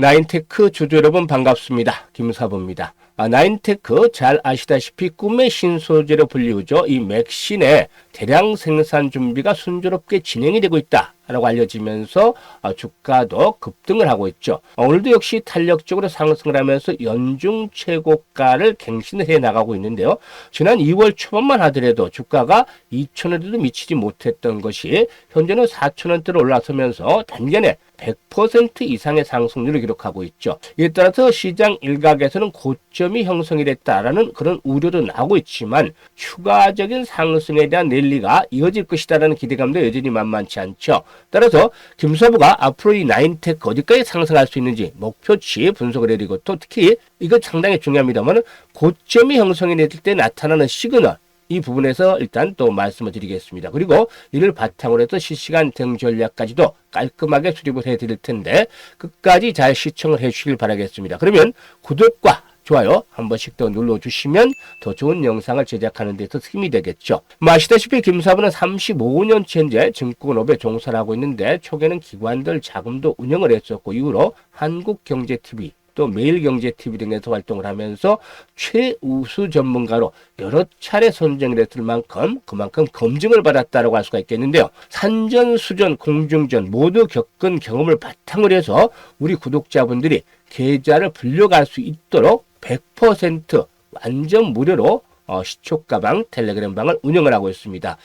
나인테크 주주 여러분 반갑습니다. 김사부입니다. 나인테크 잘 아시다시피 꿈의 신소재로 불리우죠. 이 맥신의 대량 생산 준비가 순조롭게 진행이 되고 있다라고 알려지면서 주가도 급등을 하고 있죠. 오늘도 역시 탄력적으로 상승을 하면서 연중 최고가를 갱신을 해 나가고 있는데요. 지난 2월 초반만 하더라도 주가가 2,000원대도 미치지 못했던 것이 현재는 4,000원대로 올라서면서 단전에 100% 이상의 상승률을 기록하고 있죠. 이에 따라서 시장 일각에서는 고점이 형성이 됐다라는 그런 우려도 나오고 있지만 추가적인 상승에 대한 랠리가 이어질 것이다라는 기대감도 여전히 만만치 않죠. 따라서 김서부가 앞으로 이 나인테크 어디까지 상승할 수 있는지 목표치 분석을 해드리고 또 특히 이거 상당히 중요합니다만 고점이 형성이 됐을 때 나타나는 시그널 이 부분에서 일단 또 말씀을 드리겠습니다. 그리고 이를 바탕으로 해서 실시간 대응 전략까지도 깔끔하게 수립을 해드릴 텐데 끝까지 잘 시청을 해주시길 바라겠습니다. 그러면 구독과 좋아요 한 번씩 더 눌러주시면 더 좋은 영상을 제작하는 데서 힘이 되겠죠. 아시다시피 김사부는 35년째 현재 증권업에 종사를 하고 있는데 초기에는 기관들 자금도 운영을 했었고 이후로 한국경제TV 또 매일경제TV 등에서 활동을 하면서 최우수 전문가로 여러 차례 선정을 했을 만큼 그만큼 검증을 받았다고 할 수가 있겠는데요. 산전수전, 공중전 모두 겪은 경험을 바탕으로 해서 우리 구독자분들이 계좌를 불려갈 수 있도록 100% 완전 무료로 시초가방 텔레그램 방을 운영을 하고 있습니다.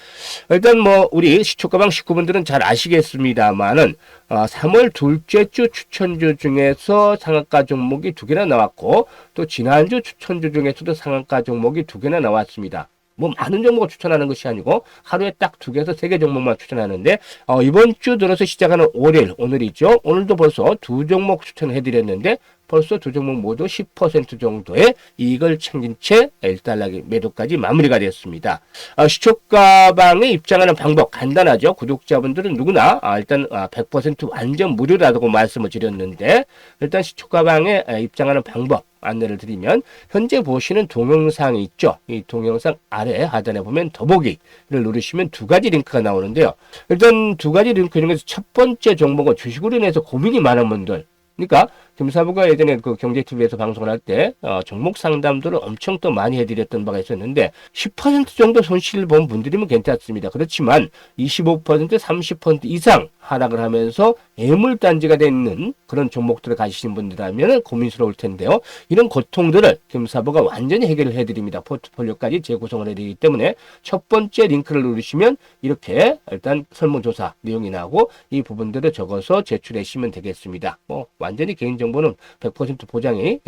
일단 우리 시초가방 식구분들은 잘 아시겠습니다만은 3월 둘째 주 추천주 중에서 상한가 종목이 2개나 나왔고 또 지난주 추천주 중에서도 상한가 종목이 2개나 나왔습니다. 많은 종목을 추천하는 것이 아니고 하루에 딱 2개에서 3개 종목만 추천하는데 이번 주 들어서 시작하는 월요일 오늘이죠. 오늘도 벌써 2종목 추천해 드렸는데 벌써 2종목 모두 10% 정도의 이익을 챙긴 채 1달러 매도까지 마무리가 됐습니다. 시초가방에 입장하는 방법 간단하죠. 구독자분들은 누구나 일단 100% 완전 무료라고 말씀을 드렸는데 일단 시초가방에 입장하는 방법 안내를 드리면 현재 보시는 동영상이 있죠. 이 동영상 아래 하단에 보면 더보기를 누르시면 2가지 링크가 나오는데요. 일단 2가지 링크 중에서 첫 번째 종목은 주식으로 인해서 고민이 많은 분들 그러니까 김사부가 예전에 그 경제TV에서 방송을 할 때 종목 상담들을 엄청 또 많이 해드렸던 바가 있었는데 10% 정도 손실을 본 분들이면 괜찮습니다. 그렇지만 25% 30% 이상 하락을 하면서 애물단지가 되는 그런 종목들을 가지신 분들이라면 고민스러울 텐데요. 이런 고통들을 김사부가 완전히 해결을 해드립니다. 포트폴리오까지 재구성을 해드리기 때문에 첫 번째 링크를 누르시면 이렇게 일단 설문조사 내용이 나오고 이 부분들을 적어서 제출하시면 되겠습니다. 완전히 개인정보는 100% 보장이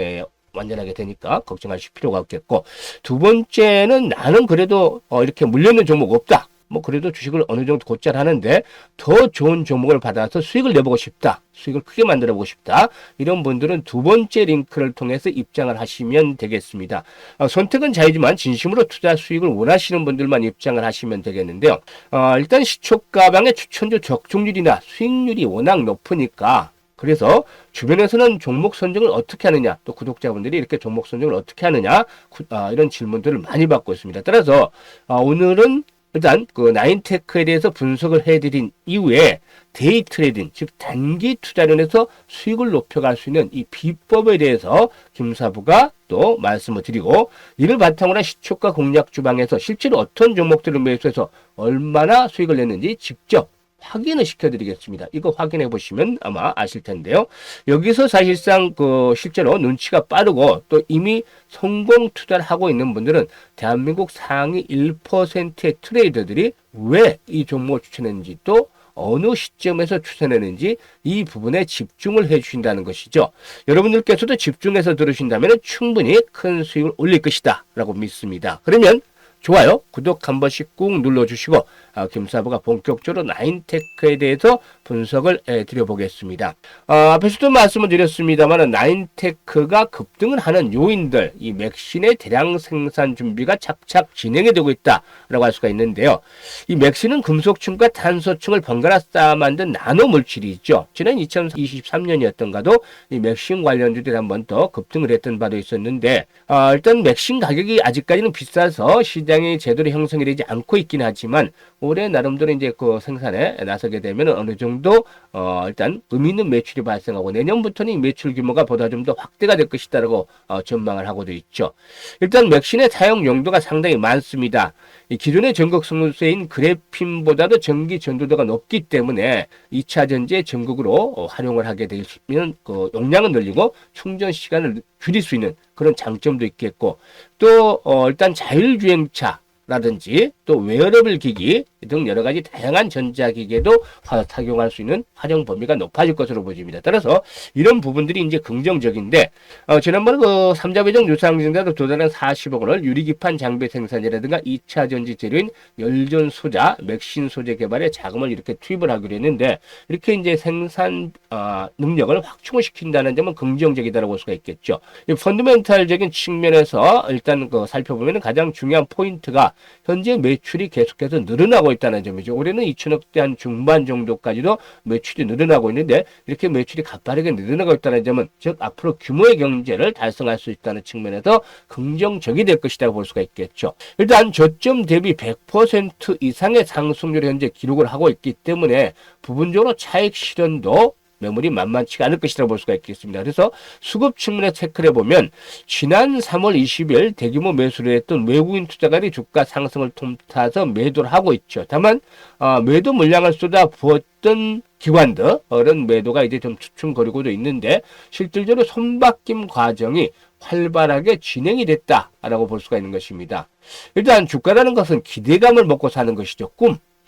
완전하게 되니까 걱정하실 필요가 없겠고 두 번째는 나는 그래도 이렇게 물려있는 종목 없다. 그래도 주식을 어느 정도 곧잘 하는데 더 좋은 종목을 받아서 수익을 내보고 싶다. 수익을 크게 만들어 보고 싶다. 이런 분들은 두 번째 링크를 통해서 입장을 하시면 되겠습니다. 선택은 자유지만 진심으로 투자 수익을 원하시는 분들만 입장을 하시면 되겠는데요. 일단 시초가방의 추천주 적중률이나 수익률이 워낙 높으니까 그래서 주변에서는 종목 선정을 어떻게 하느냐 또 구독자분들이 이렇게 종목 선정을 어떻게 하느냐 이런 질문들을 많이 받고 있습니다. 따라서 오늘은 일단 그 나인테크에 대해서 분석을 해드린 이후에 데이 트레이딩 즉 단기 투자를 해서 수익을 높여갈 수 있는 이 비법에 대해서 김사부가 또 말씀을 드리고 이를 바탕으로 한 시초가 공략 주방에서 실제로 어떤 종목들을 매수해서 얼마나 수익을 냈는지 직접 확인을 시켜드리겠습니다. 이거 확인해 보시면 아마 아실 텐데요. 여기서 사실상 실제로 눈치가 빠르고 또 이미 성공 투자를 하고 있는 분들은 대한민국 상위 1%의 트레이더들이 왜 이 종목을 추천했는지 또 어느 시점에서 추천했는지 이 부분에 집중을 해주신다는 것이죠. 여러분들께서도 집중해서 들으신다면 충분히 큰 수익을 올릴 것이다 라고 믿습니다. 그러면 좋아요, 구독 한 번씩 꾹 눌러주시고 김사부가 본격적으로 나인테크에 대해서 분석을 드려보겠습니다. 앞에서도 말씀을 드렸습니다만 나인테크가 급등을 하는 요인들, 이 맥신의 대량 생산 준비가 착착 진행이 되고 있다라고 할 수가 있는데요. 이 맥신은 금속층과 탄소층을 번갈아 쌓아 만든 나노 물질이 있죠. 지난 2023년이었던가도 이 맥신 관련주들이 한 번 더 급등을 했던 바도 있었는데 일단 맥신 가격이 아직까지는 비싸서 시장이 제대로 형성이 되지 않고 있긴 하지만 올해 나름대로 이제 그 생산에 나서게 되면 어느 정도 일단 의미 있는 매출이 발생하고 내년부터는 이 매출 규모가 보다 좀 더 확대가 될 것이다라고 전망을 하고도 있죠. 일단 맥신의 사용 용도가 상당히 많습니다. 이 기존의 전극 성분세인 그래핀보다도 전기 전도도가 높기 때문에 2차 전지에 전극으로 활용을 하게 되면 그 용량은 늘리고 충전 시간을 줄일 수 있는 그런 장점도 있겠고 또 일단 자율주행차 라든지 또 웨어러블 기기 등 여러 가지 다양한 전자기기에도 착용할 수 있는 활용 범위가 높아질 것으로 보입니다. 따라서 이런 부분들이 이제 긍정적인데 지난번에 그 삼자배정 유상증자도 도달한 40억 원을 유리기판 장비 생산이라든가 2차 전지 재료인 열전 소자, 맥신 소재 개발에 자금을 이렇게 투입을 하기로 했는데 이렇게 이제 생산 능력을 확충을 시킨다는 점은 긍정적이다라고 볼 수가 있겠죠. 이 펀더멘탈적인 측면에서 일단 그 살펴보면 가장 중요한 포인트가 현재 매출이 계속해서 늘어나고 있다는 점이죠. 올해는 2천억대 한 중반 정도까지도 매출이 늘어나고 있는데 이렇게 매출이 가파르게 늘어나고 있다는 점은 즉 앞으로 규모의 경제를 달성할 수 있다는 측면에서 긍정적이 될 것이라고 볼 수가 있겠죠. 일단 저점 대비 100% 이상의 상승률을 현재 기록을 하고 있기 때문에 부분적으로 차익 실현도 매물이 만만치가 않을 것이라고 볼 수가 있겠습니다. 그래서 수급 측면에 체크를 해보면 지난 3월 20일 대규모 매수를 했던 외국인 투자가들이 주가 상승을 틈타서 매도를 하고 있죠. 다만 매도 물량을 쏟아부었던 기관들은 매도가 이제 좀 주춤거리고도 있는데 실질적으로 손바뀜 과정이 활발하게 진행이 됐다라고 볼 수가 있는 것입니다. 일단 주가라는 것은 기대감을 먹고 사는 것이죠.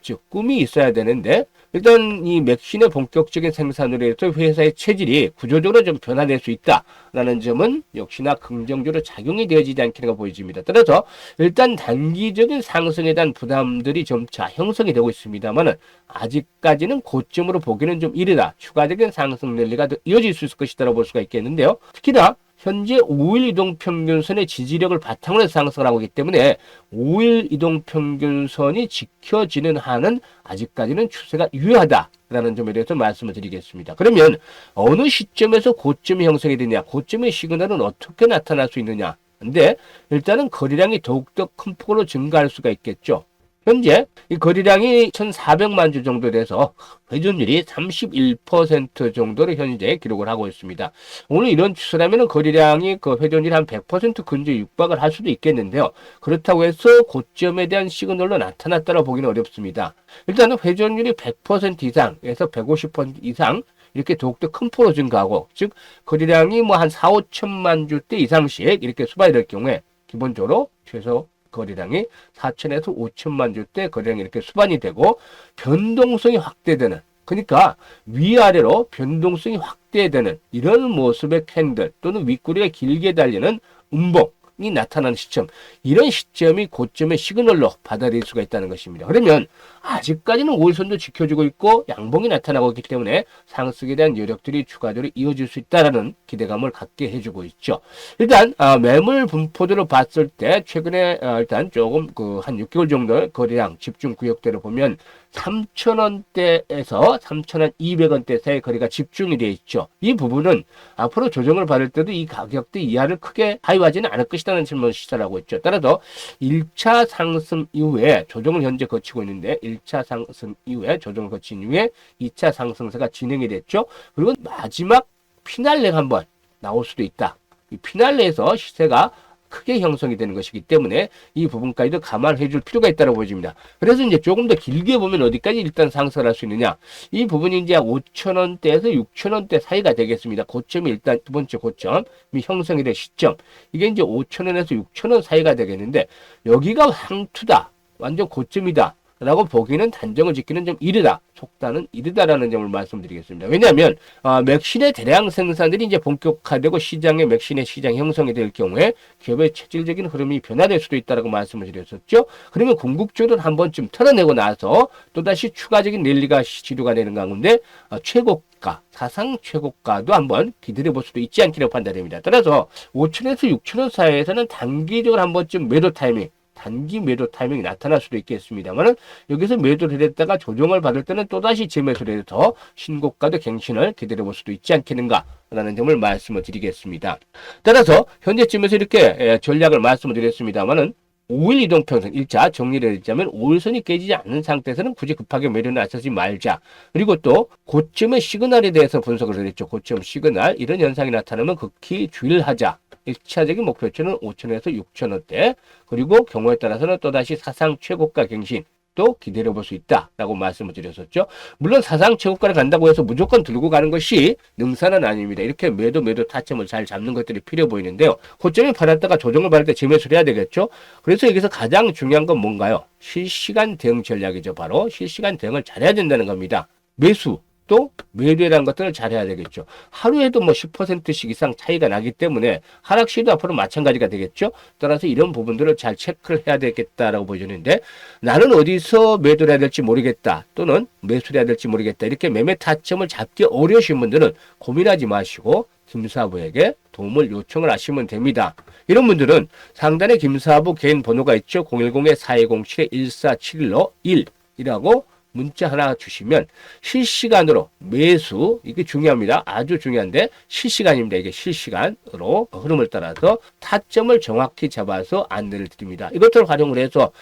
즉 꿈이 있어야 되는데 일단 이 맥신의 본격적인 생산으로 해서 회사의 체질이 구조적으로 좀 변화될 수 있다라는 점은 역시나 긍정적으로 작용이 되어지지 않겠는가 보여집니다. 따라서 일단 단기적인 상승에 대한 부담들이 점차 형성이 되고 있습니다만은 아직까지는 고점으로 보기는 좀 이르다. 추가적인 상승 랠리가 더 이어질 수 있을 것이다라고 볼 수가 있겠는데요. 특히나 현재 5일 이동평균선의 지지력을 바탕으로 해서 상승을 하고 있기 때문에 5일 이동평균선이 지켜지는 한은 아직까지는 추세가 유효하다라는 점에 대해서 말씀을 드리겠습니다. 그러면 어느 시점에서 고점이 형성이 되냐, 고점의 시그널은 어떻게 나타날 수 있느냐. 근데 일단은 거래량이 더욱더 큰 폭으로 증가할 수가 있겠죠. 현재 이 거래량이 1,400만 주 정도 돼서 회전율이 31% 정도로 현재 기록을 하고 있습니다. 오늘 이런 추세라면 거래량이 그 회전율이 한 100% 근처에 육박을 할 수도 있겠는데요. 그렇다고 해서 고점에 대한 시그널로 나타났다고 보기는 어렵습니다. 일단은 회전율이 100% 이상에서 150% 이상 이렇게 더욱더 큰 폭으로 증가하고 즉 거래량이 뭐 한 4, 5천만 주대 이상씩 이렇게 수반이 될 경우에 기본적으로 최소 거래량이 4천에서 5천만 주대 거래량이 이렇게 수반이 되고 변동성이 확대되는 그러니까 위아래로 변동성이 확대되는 이런 모습의 캔들 또는 윗꼬리가 길게 달리는 음봉이 나타나는 시점 이런 시점이 고점의 시그널로 받아들일 수가 있다는 것입니다. 그러면 아직까지는 5일선도 지켜주고 있고 양봉이 나타나고 있기 때문에 상승에 대한 여력들이 추가적으로 이어질 수 있다는 기대감을 갖게 해주고 있죠. 일단 매물 분포대로 봤을 때 최근에 일단 조금 그 한 6개월 정도의 거래량 집중 구역대로 보면 3,000원대에서 3,200원대 사이 거래가 집중이 되어 있죠. 이 부분은 앞으로 조정을 받을 때도 이 가격대 이하를 크게 하회하지는 않을 것이라는 질문을 시사하고 있죠. 따라서 1차 상승 이후에 조정을 현재 거치고 있는데 1차 상승 이후에 조정을 거친 이후에 2차 상승세가 진행이 됐죠. 그리고 마지막 피날레가 한번 나올 수도 있다. 이 피날레에서 시세가 크게 형성이 되는 것이기 때문에 이 부분까지도 감안해 줄 필요가 있다고 보여집니다. 그래서 이제 조금 더 길게 보면 어디까지 일단 상승을 할 수 있느냐. 이 부분이 이제 5,000원대에서 6,000원대 사이가 되겠습니다. 고점이 일단 두 번째 고점이 형성이 될 시점. 이게 이제 5,000원에서 6,000원 사이가 되겠는데 여기가 항투다. 완전 고점이다. 라고 보기는 단정을 짓기는 좀 이르다. 속단은 이르다라는 점을 말씀드리겠습니다. 왜냐하면 맥신의 대량 생산들이 이제 본격화되고 시장에 맥신의 시장 형성이 될 경우에 기업의 체질적인 흐름이 변화될 수도 있다라고 말씀을 드렸었죠. 그러면 궁극적으로 한 번쯤 털어내고 나서 또다시 추가적인 랠리가 시도가 되는 가운데 최고가 사상 최고가도 한번 기다려 볼 수도 있지 않기로 판단됩니다. 따라서 5천에서 6천원 사이에서는 단기적으로 한 번쯤 매도 타이밍 단기 매도 타이밍이 나타날 수도 있겠습니다만은 여기서 매도를 했다가 조정을 받을 때는 또다시 재매수를 해서 신고가도 갱신을 기다려 볼 수도 있지 않겠는가라는 점을 말씀을 드리겠습니다. 따라서 현재쯤에서 이렇게 전략을 말씀을 드렸습니다만은 5일 이동평선 1차 정리를 해주자면 5일선이 깨지지 않는 상태에서는 굳이 급하게 매도에 나서지 말자. 그리고 또 고점의 시그널에 대해서 분석을 했죠. 고점 시그널 이런 현상이 나타나면 극히 주의를 하자. 1차적인 목표치는 5천원에서 6천원대. 그리고 경우에 따라서는 또다시 사상 최고가 갱신 또 기다려 볼 수 있다라고 말씀을 드렸었죠. 물론 사상 최고가를 간다고 해서 무조건 들고 가는 것이 능사는 아닙니다. 이렇게 매도 타점을 잘 잡는 것들이 필요 보이는데요. 고점이 받았다가 조정을 받을 때 재매수를 해야 되겠죠. 그래서 여기서 가장 중요한 건 뭔가요? 실시간 대응 전략이죠. 바로 실시간 대응을 잘해야 된다는 겁니다. 매수 또 매도라는 것들을 잘해야 되겠죠. 하루에도 뭐 10%씩 이상 차이가 나기 때문에 하락 시도 앞으로 마찬가지가 되겠죠. 따라서 이런 부분들을 잘 체크를 해야 되겠다라고 보여주는데 나는 어디서 매도를 해야 될지 모르겠다 또는 매수를 해야 될지 모르겠다 이렇게 매매 타점을 잡기 어려우신 분들은 고민하지 마시고 김사부에게 도움을 요청을 하시면 됩니다. 이런 분들은 상단에 김사부 개인 번호가 있죠. 010-4207-1471로 1이라고 문자 하나 주시면 실시간으로 매수, 이게 중요합니다. 아주 중요한데 실시간입니다. 이게 실시간으로 흐름을 따라서 타점을 정확히 잡아서 안내를 드립니다. 이것들을 활용을 해서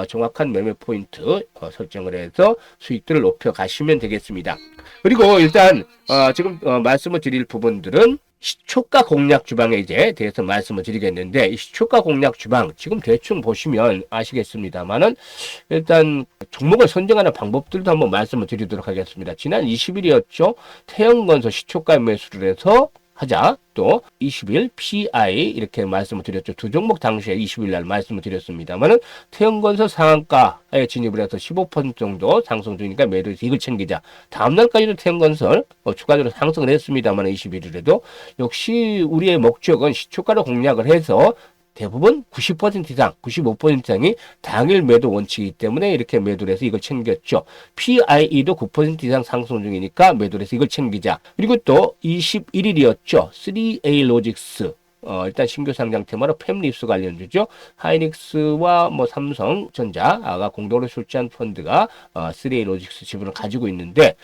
정확한 매매 포인트 설정을 해서 수익들을 높여 가시면 되겠습니다. 그리고 일단 지금 말씀을 드릴 부분들은 시초가 공략 주방에 이제 대해서 말씀을 드리겠는데 이 시초가 공략 주방 지금 대충 보시면 아시겠습니다만은 일단 종목을 선정하는 방법들도 한번 말씀을 드리도록 하겠습니다. 지난 20일이었죠. 태영건설 시초가 매수를 해서 하자. 또 20일 PI 이렇게 말씀을 드렸죠. 두 종목 당시에 20일 날 말씀을 드렸습니다만은 태영건설 상한가에 진입을 해서 15% 정도 상승 중이니까 매도해서 이익을 챙기자. 다음 날까지도 태영건설 추가적으로 상승을 했습니다만 21일에도 역시 우리의 목적은 시초가를 공략을 해서 대부분 90% 이상, 95% 이상이 당일 매도 원칙이기 때문에 이렇게 매도를 해서 이걸 챙겼죠. PIE도 9% 이상 상승 중이니까 매도를 해서 이걸 챙기자. 그리고 또 21일이었죠. 3A 로직스. 일단 신규 상장 테마로 팹립스 관련주죠. 하이닉스와 뭐 삼성전자가 공동으로 출자한 펀드가 3A 로직스 지분을 가지고 있는데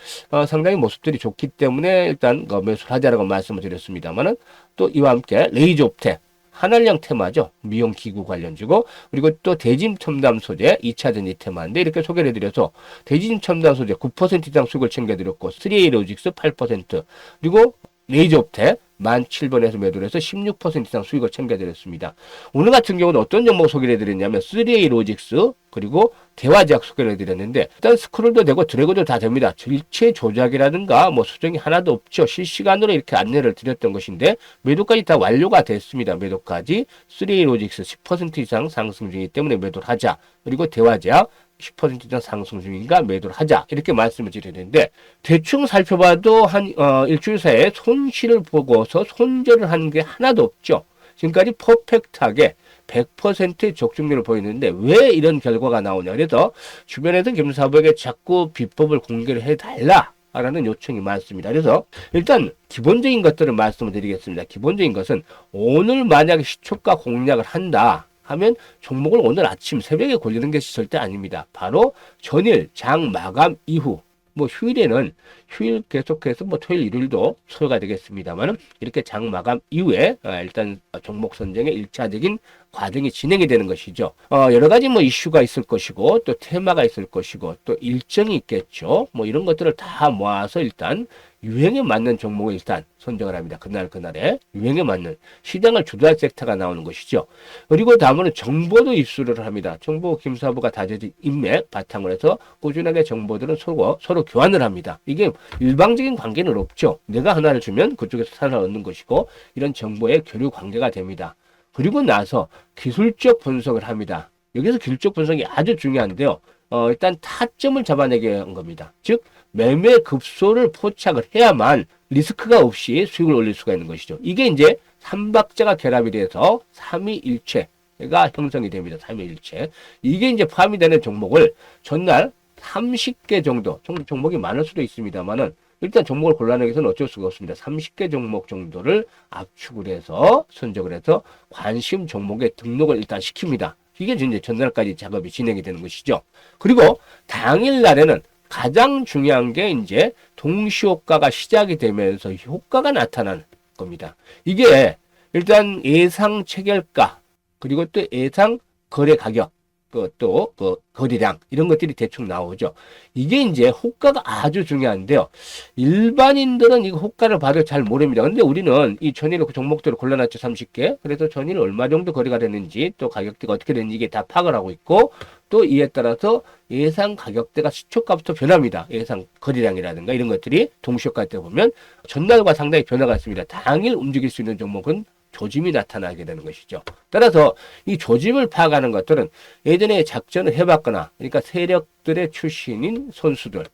상당히 모습들이 좋기 때문에 일단 매수를 하자라고 말씀을 드렸습니다만은 또 이와 함께 레이저옵텍 한알령 테마죠. 미용기구 관련주고 그리고 또 대진 첨단 소재 2차 전지 테마인데 이렇게 소개를 해드려서 대진 첨단 소재 9% 이상 수익을 챙겨드렸고 3A 로직스 8% 그리고 레이저옵텍 17,000원에서 매도를 해서 16% 이상 수익을 챙겨드렸습니다. 오늘 같은 경우는 어떤 종목 소개를 해드렸냐면 3A 로직스 그리고 대화제약 소개를 해드렸는데 일단 스크롤도 되고 드래그도 다 됩니다. 일체 조작이라든가 뭐 수정이 하나도 없죠. 실시간으로 이렇게 안내를 드렸던 것인데 매도까지 다 완료가 됐습니다. 매도까지 3A 로직스 10% 이상 상승 중이기 때문에 매도를 하자. 그리고 대화제약 10% 이상 상승 중인가 매도를 하자 이렇게 말씀을 드리는데 대충 살펴봐도 한 일주일 사이에 손실을 보고서 손절을 한 게 하나도 없죠. 지금까지 퍼펙트하게 100%의 적중률을 보이는데 왜 이런 결과가 나오냐. 그래서 주변에서 김사부에게 자꾸 비법을 공개를 해달라 라는 요청이 많습니다. 그래서 일단 기본적인 것들을 말씀을 드리겠습니다. 기본적인 것은 오늘 만약에 시초가 공략을 한다 하면 종목을 오늘 아침 새벽에 골리는 것이 절대 아닙니다. 바로 전일 장 마감 이후 뭐 휴일에는 휴일 계속해서 뭐 토요일 일요일도 소요가 되겠습니다만은 이렇게 장 마감 이후에 일단 종목 선정의 1차적인 과정이 진행이 되는 것이죠. 여러 가지 뭐 이슈가 있을 것이고 또 테마가 있을 것이고 또 일정이 있겠죠. 뭐 이런 것들을 다 모아서 일단 유행에 맞는 종목을 일단 선정을 합니다. 그날에 유행에 맞는 시장을 주도할 섹터가 나오는 것이죠. 그리고 다음은 정보도 입수를 합니다. 정보 김사부가 다져진 인맥 바탕으로 해서 꾸준하게 정보들은 서로 교환을 합니다. 이게 일방적인 관계는 없죠. 내가 하나를 주면 그쪽에서 하나를 얻는 것이고 이런 정보의 교류 관계가 됩니다. 그리고 나서 기술적 분석을 합니다. 여기서 기술적 분석이 아주 중요한데요. 일단 타점을 잡아내게 한 겁니다. 즉 매매 급소를 포착을 해야만 리스크가 없이 수익을 올릴 수가 있는 것이죠. 이게 이제 삼박자가 결합이 돼서 삼위일체가 형성이 됩니다. 삼위일체. 이게 이제 포함이 되는 종목을 전날 30개 정도, 종목이 많을 수도 있습니다만은 일단 종목을 골라내기 위해서는 어쩔 수가 없습니다. 30개 종목 정도를 압축을 해서 선적을 해서 관심 종목에 등록을 일단 시킵니다. 이게 이제 전날까지 작업이 진행이 되는 것이죠. 그리고 당일 날에는 가장 중요한 게 이제 동시효과가 시작이 되면서 효과가 나타나는 겁니다. 이게 일단 예상 체결가 그리고 또 예상 거래 가격, 또 거래량 이런 것들이 대충 나오죠. 이게 이제 호가가 아주 중요한데요. 일반인들은 이 호가를 봐도 잘 모릅니다. 근데 우리는 이 전일 종목들을 골라놨죠. 30개. 그래서 전일 얼마 정도 거래가 됐는지 또 가격대가 어떻게 됐는지 이게 다 파악을 하고 있고 또 이에 따라서 예상 가격대가 시초가부터 변합니다. 예상 거래량이라든가 이런 것들이 동시효과 때 보면 전날과 상당히 변화가 있습니다. 당일 움직일 수 있는 종목은 조짐이 나타나게 되는 것이죠. 따라서 이 조짐을 파악하는 것들은 예전에 작전을 해봤거나 그러니까 세력들의 출신인 선수들은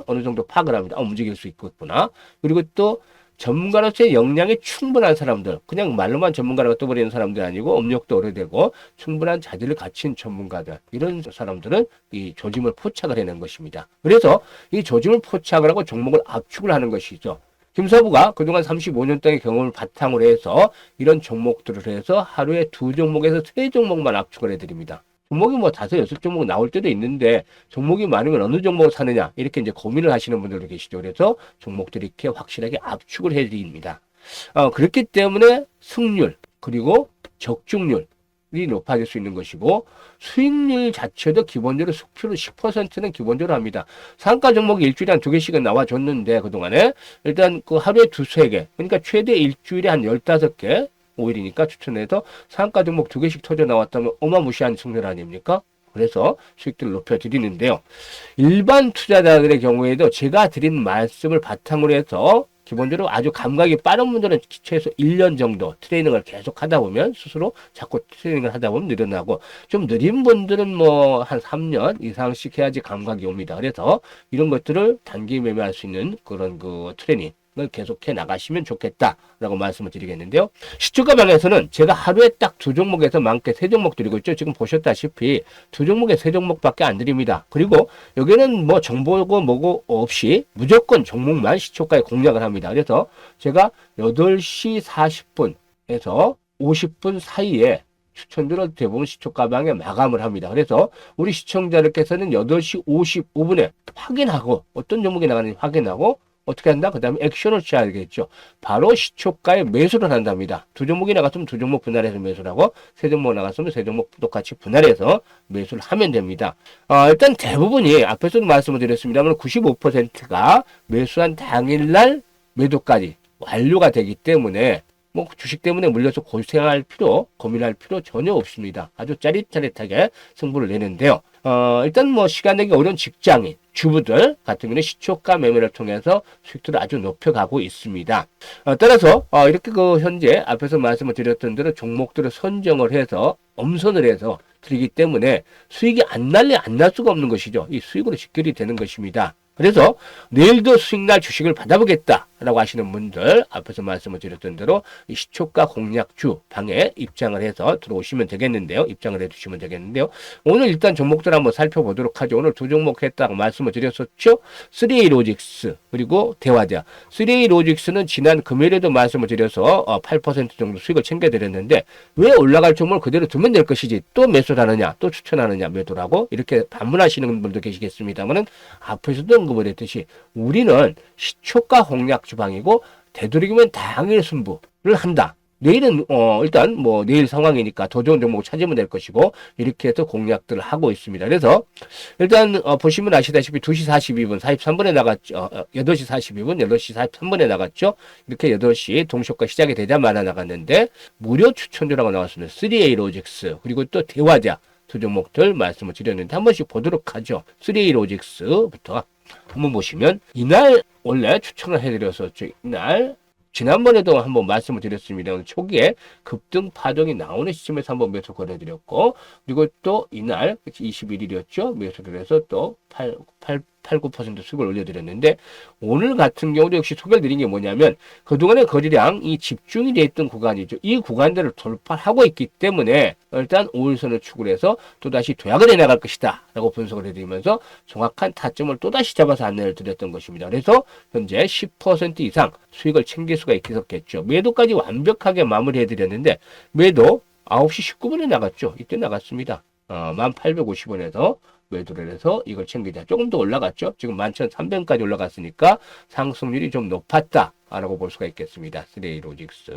어느 정도 파악을 합니다. 움직일 수 있겠구나. 그리고 또 전문가로서의 역량이 충분한 사람들, 그냥 말로만 전문가라고 떠버리는 사람들이 아니고 업력도 오래되고 충분한 자질을 갖춘 전문가들, 이런 사람들은 이 조짐을 포착을 해낸 것입니다. 그래서 이 조짐을 포착을 하고 종목을 압축을 하는 것이죠. 김서부가 그동안 35년 동의 경험을 바탕으로 해서 이런 종목들을 해서 하루에 2종목에서 3종목만 압축을 해드립니다. 종목이 뭐 5, 6종목 나올 때도 있는데 종목이 많으면 어느 종목을 사느냐 이렇게 이제 고민을 하시는 분들도 계시죠. 그래서 종목들이 이렇게 확실하게 압축을 해드립니다. 그렇기 때문에 승률 그리고 적중률 이 높아질 수 있는 것이고 수익률 자체도 기본적으로 수표를 10%는 기본적으로 합니다. 상가 종목이 일주일에 한 2개씩은 나와줬는데 그동안에 일단 그 하루에 2-3개 그러니까 최대 일주일에 한 15개 5일이니까 추천해서 상가 종목 2개씩 터져 나왔다면 어마무시한 승률 아닙니까? 그래서 수익들을 높여드리는데요. 일반 투자자들의 경우에도 제가 드린 말씀을 바탕으로 해서 기본적으로 아주 감각이 빠른 분들은 최소 1년 정도 트레이닝을 계속 하다 보면 스스로 자꾸 트레이닝을 하다 보면 늘어나고 좀 느린 분들은 뭐 한 3년 이상씩 해야지 감각이 옵니다. 그래서 이런 것들을 단기 매매할 수 있는 그런 그 트레이닝 을 계속해 나가시면 좋겠다라고 말씀을 드리겠는데요. 시초가 방에서는 제가 하루에 딱 2종목에서 많게 3종목 드리고 있죠. 지금 보셨다시피 2종목에 3종목밖에 안 드립니다. 그리고 여기는 뭐 정보고 뭐고 없이 무조건 종목만 시초가에 공략을 합니다. 그래서 제가 8시 40분에서 50분 사이에 추천들을 대부분 시초가방에 마감을 합니다. 그래서 우리 시청자들께서는 8시 55분에 확인하고 어떤 종목이 나가는지 확인하고 어떻게 한다? 그 다음에 액션을 취하겠죠. 바로 시초가에 매수를 한답니다. 2종목이 나갔으면 2종목 분할해서 매수를 하고 3종목 나갔으면 3종목 똑같이 분할해서 매수를 하면 됩니다. 일단 대부분이 앞에서도 말씀을 드렸습니다만 95%가 매수한 당일날 매도까지 완료가 되기 때문에 뭐 주식 때문에 물려서 고생할 필요, 고민할 필요 전혀 없습니다. 아주 짜릿짜릿하게 승부를 내는데요. 일단 뭐 시간 내기 어려운 직장인, 주부들 같은 경우는 시초가 매매를 통해서 수익들을 아주 높여가고 있습니다. 따라서 이렇게 그 현재 앞에서 말씀을 드렸던 대로 종목들을 선정을 해서 엄선을 해서 드리기 때문에 수익이 안 날 수가 없는 것이죠. 이 수익으로 직결이 되는 것입니다. 그래서 내일도 수익날 주식을 받아보겠다라고 하시는 분들 앞에서 말씀을 드렸던 대로 이 시초가 공략주 방에 입장을 해서 들어오시면 되겠는데요. 입장을 해주시면 되겠는데요. 오늘 일단 종목들 한번 살펴보도록 하죠. 오늘 2종목 했다고 말씀을 드렸었죠. 3A 로직스 그리고 대화자. 3A 로직스는 지난 금요일에도 말씀을 드려서 8% 정도 수익을 챙겨드렸는데 왜 올라갈 종목을 그대로 두면 될 것이지 또 매수를 하느냐 또 추천하느냐 매도라고 이렇게 반문하시는 분들도 계시겠습니다만은 앞에서도 언급을 했듯이 우리는 시초가 공략 주방이고 되도록이면 당일 승부를 한다. 내일은 일단 뭐 내일 상황이니까 더 좋은 종목을 찾으면 될 것이고 이렇게 해서 공략들을 하고 있습니다. 그래서 일단 보시면 아시다시피 2시 42분 43분에 나갔죠. 8시 42분 8시 43분에 나갔죠. 이렇게 8시 동시효과 시작이 되자마자 나갔는데 무료 추천주라고 나왔습니다. 3A 로직스 그리고 또 대화자 2종목들 말씀을 드렸는데 한 번씩 보도록 하죠. 3A 로직스부터 한번 보시면 이날 원래 추천을 해드렸었죠. 이날 지난번에도 한번 말씀을 드렸습니다. 초기에 급등 파동이 나오는 시점에서 한번 매수 걸어드렸고 그리고 또 이날 21일이었죠. 매수를 해서 또 9% 수익을 올려드렸는데 오늘 같은 경우도 역시 소개를 드린 게 뭐냐면 그동안의 거래량이 집중이 되어 있던 구간이죠. 이 구간들을 돌파하고 있기 때문에 일단 5일선을 축을 해서 또다시 도약을 해나갈 것이다 라고 분석을 해드리면서 정확한 타점을 또다시 잡아서 안내를 드렸던 것입니다. 그래서 현재 10% 이상 수익을 챙길 수가 있겠죠. 매도까지 완벽하게 마무리해드렸는데 매도 9시 19분에 나갔죠. 이때 나갔습니다. 1850원에서 매도를 해서 이걸 챙기자. 조금 더 올라갔죠. 지금 11,300원까지 올라갔으니까 상승률이 좀 높았다. 라고 볼 수가 있겠습니다. 3A 로직스.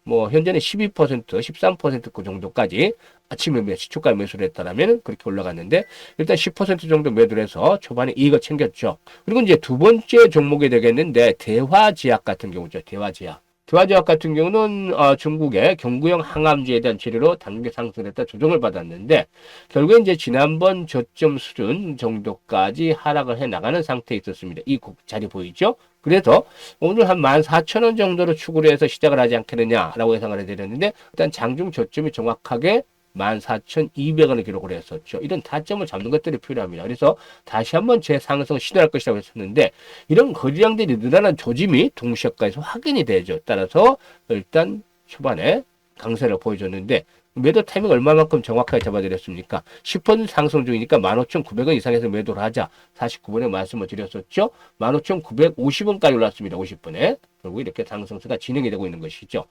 뭐, 현재는 12%, 13% 그 정도까지 아침에 시초가 매수를 했다라면 그렇게 올라갔는데, 일단 10% 정도 매도를 해서 초반에 이익을 챙겼죠. 그리고 이제 두 번째 종목이 되겠는데, 대화제약 같은 경우죠. 대화제약. 대화제약 같은 경우는 중국의 경구용 항암제에 대한 치료로 단계 상승했다 조정을 받았는데 결국에 이제 지난번 저점 수준 정도까지 하락을 해 나가는 상태에 있었습니다. 이 자리 보이죠? 그래서 오늘 한 14,000원 정도로 추구를 해서 시작을 하지 않겠느냐라고 예상을 해드렸는데 일단 장중 저점이 정확하게 14,200원을 기록을 했었죠. 이런 타점을 잡는 것들이 필요합니다. 그래서 다시 한번 재상승 시도할 것이라고 했었는데 이런 거래량들이 늘어난 조짐이 동시효과에서 확인이 되죠. 따라서 일단 초반에 강세를 보여줬는데 매도 타이밍 얼마만큼 정확하게 잡아드렸습니까? 10% 상승 중이니까 15,900원 이상에서 매도를 하자. 49번에 말씀을 드렸었죠. 15,950원까지 올랐습니다. 50분에. 결국 이렇게 상승세가 진행이 되고 있는 것이죠.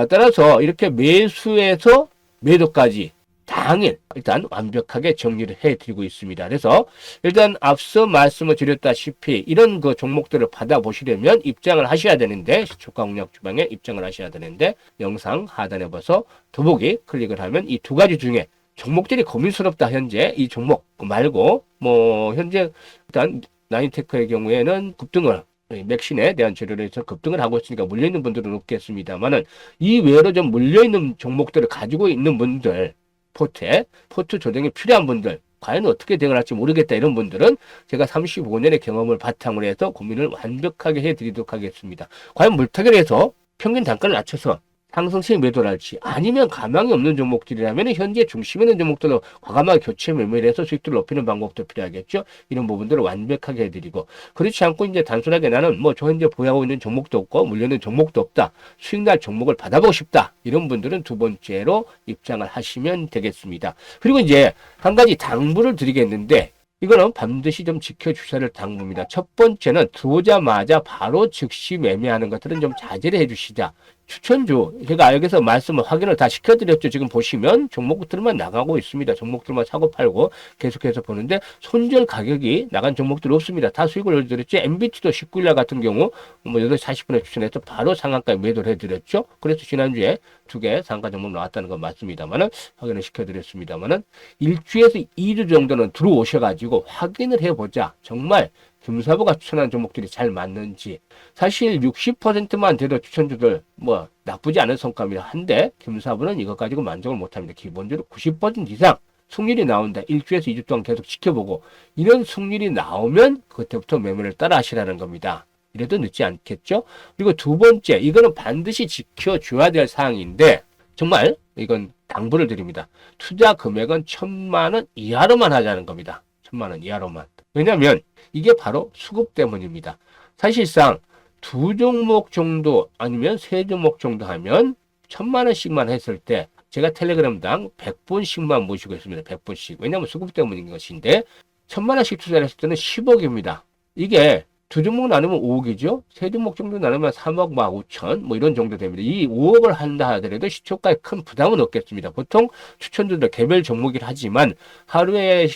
따라서 이렇게 매수에서 매도까지 당일 일단 완벽하게 정리를 해드리고 있습니다. 그래서 일단 앞서 말씀을 드렸다시피 이런 그 종목들을 받아보시려면 입장을 하셔야 되는데 시초가 공략 주방에 입장을 하셔야 되는데 영상 하단에 봐서 더보기 클릭을 하면 이 두 가지 중에 종목들이 고민스럽다 현재 이 종목 말고 뭐 현재 일단 나인테크의 경우에는 급등을 맥신에 대한 재료를 해서 급등을 하고 있으니까 물려있는 분들은 없겠습니다만은 이 외로 좀 물려있는 종목들을 가지고 있는 분들 포트 조정이 필요한 분들 과연 어떻게 대응을 할지 모르겠다 이런 분들은 제가 35년의 경험을 바탕으로 해서 고민을 완벽하게 해드리도록 하겠습니다. 과연 물타기를 해서 평균 단가를 낮춰서 상승시 매도를 할지 아니면 가망이 없는 종목들이라면 현재 중심에 있는 종목들로 과감하게 교체 매매를 해서 수익들을 높이는 방법도 필요하겠죠. 이런 부분들을 완벽하게 해드리고 그렇지 않고 이제 단순하게 나는 뭐 저 현재 보유하고 있는 종목도 없고 물려있는 종목도 없다. 수익 날 종목을 받아보고 싶다. 이런 분들은 두 번째로 입장을 하시면 되겠습니다. 그리고 이제 한 가지 당부를 드리겠는데 이거는 반드시 좀 지켜주셔야 할 당부입니다. 첫 번째는 들어오자마자 바로 즉시 매매하는 것들은 좀 자제를 해주시자. 추천주 제가 여기서 말씀을 확인을 다 시켜드렸죠. 지금 보시면 종목들만 나가고 있습니다. 종목들만 사고 팔고 계속해서 보는데 손절 가격이 나간 종목들이 없습니다. 다 수익을 올려드렸죠. MBT도 19일날 같은 경우 뭐 8시 40분에 추천해서 바로 상한가에 매도를 해드렸죠. 그래서 지난주에 두 개 상한가 종목 나왔다는 건 맞습니다만은 확인을 시켜드렸습니다만은 일주에서 2주 정도는 들어오셔가지고 확인을 해보자. 정말 금사부가 추천한 종목들이 잘 맞는지 사실 60%만 돼도 추천주들 뭐 나쁘지 않은 성과입니다. 한데 금사부는 이것 가지고 만족을 못합니다. 기본적으로 90% 이상 승률이 나온다. 일주에서 2주 동안 계속 지켜보고 이런 승률이 나오면 그때부터 매매를 따라 하시라는 겁니다. 이래도 늦지 않겠죠? 그리고 두 번째 이거는 반드시 지켜줘야 될 사항인데 정말 이건 당부를 드립니다. 투자 금액은 1,000만 원 이하로만 하자는 겁니다. 1,000만 원 이하로만. 왜냐하면 이게 바로 수급 때문입니다. 사실상 두 종목 정도 아니면 세 종목 정도 하면 1,000만 원씩만 했을 때 제가 텔레그램당 100분씩만 모시고 있습니다. 100분씩. 왜냐하면 수급 때문인 것인데 1,000만 원씩 투자를 했을 때는 10억입니다. 이게 두 종목 나누면 5억이죠. 세 종목 정도 나누면 3억 5천 뭐 이런 정도 됩니다. 이 5억을 한다 하더라도 시초가에 큰 부담은 없겠습니다. 보통 추천주들 개별 종목이라 하지만 하루에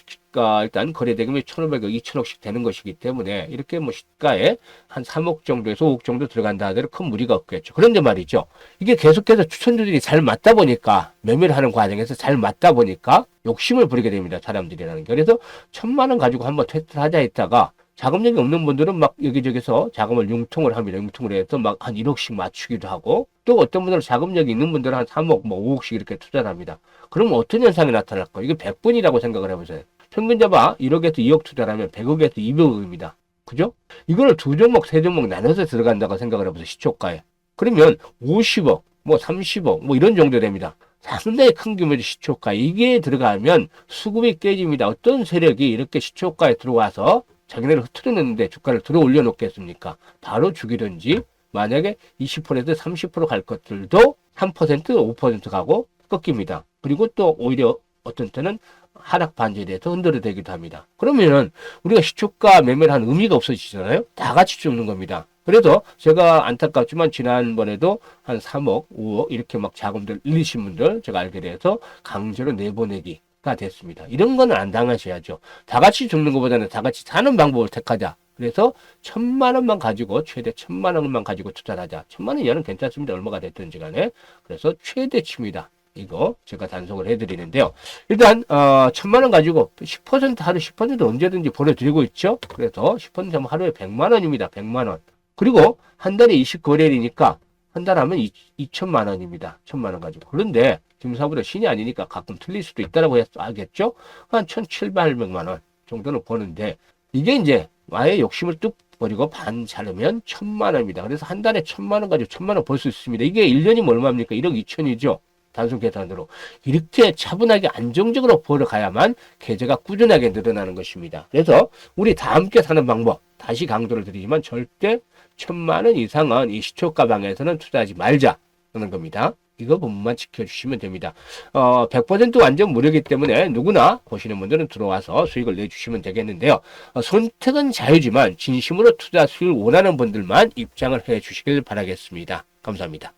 일단 거래대금이 1,500억, 2,000억씩 되는 것이기 때문에 이렇게 뭐 시가에 한 3억 정도에서 5억 정도 들어간다 하더라도 큰 무리가 없겠죠. 그런데 말이죠. 이게 계속해서 추천주들이 잘 맞다 보니까 매매를 하는 과정에서 잘 맞다 보니까 욕심을 부리게 됩니다. 사람들이라는 게. 그래서 1,000만 원 가지고 한번 테스트를 하자 했다가 자금력이 없는 분들은 막 여기저기서 자금을 융통을 합니다. 융통을 해서 막 한 1억씩 맞추기도 하고 또 어떤 분들은 자금력이 있는 분들은 한 3억, 뭐 5억씩 이렇게 투자를 합니다. 그러면 어떤 현상이 나타날까? 이게 100분이라고 생각을 해보세요. 평균 잡아 1억에서 2억 투자를 하면 100억에서 200억입니다. 그죠? 이거를 두 종목, 세 종목 나눠서 들어간다고 생각을 해보세요. 시초가에. 그러면 50억, 뭐 30억, 뭐 이런 정도 됩니다. 상당히 큰 규모의 시초가. 이게 들어가면 수급이 깨집니다. 어떤 세력이 이렇게 시초가에 들어와서 자기네를 흐트러냈는데 주가를 들어 올려놓겠습니까? 바로 죽이든지 만약에 20%에서 30% 갈 것들도 3%, 5% 가고 꺾입니다. 그리고 또 오히려 어떤 때는 하락 반지에 대해서 흔들어 대기도 합니다. 그러면은 우리가 시초가 매매를 한 의미가 없어지잖아요. 다 같이 죽는 겁니다. 그래서 제가 안타깝지만 지난번에도 한 3억, 5억 이렇게 막 자금들 잃으신 분들 제가 알게 돼서 강제로 내보내기가 됐습니다. 이런 거는 안 당하셔야죠. 다 같이 죽는 것보다는 다 같이 사는 방법을 택하자. 그래서 1,000만 원만 가지고 최대 1,000만 원만 가지고 투자를 하자. 1,000만 원 이하는 괜찮습니다. 얼마가 됐든지 간에. 그래서 최대치입니다. 이거 제가 단속을 해드리는데요. 일단 1,000만 원 가지고 10% 하루 10% 언제든지 보내드리고 있죠. 그래서 10%면 하루에 100만 원입니다. 100만 원. 그리고 한 달에 20거래일이니까 한 달 하면 2천만 원입니다. 1,000만 원 가지고. 그런데 김사부도 신이 아니니까 가끔 틀릴 수도 있다라고 하겠죠. 한 1,700만 원 정도는 버는데 이게 이제 아예 욕심을 뚝 버리고 반 자르면 1,000만 원입니다. 그래서 한 달에 1,000만 원 가지고 1,000만 원 벌 수 있습니다. 이게 1년이면 얼마입니까? 1억 2천이죠. 단순 계산으로. 이렇게 차분하게 안정적으로 벌어가야만 계좌가 꾸준하게 늘어나는 것입니다. 그래서 우리 다 함께 사는 방법 다시 강조를 드리지만 절대 1,000만 원 이상은 이 시초가 방에서는 투자하지 말자는 겁니다. 이거 부분만 지켜주시면 됩니다. 100% 완전 무료이기 때문에 누구나 보시는 분들은 들어와서 수익을 내주시면 되겠는데요. 선택은 자유지만 진심으로 투자 수익을 원하는 분들만 입장을 해 주시길 바라겠습니다. 감사합니다.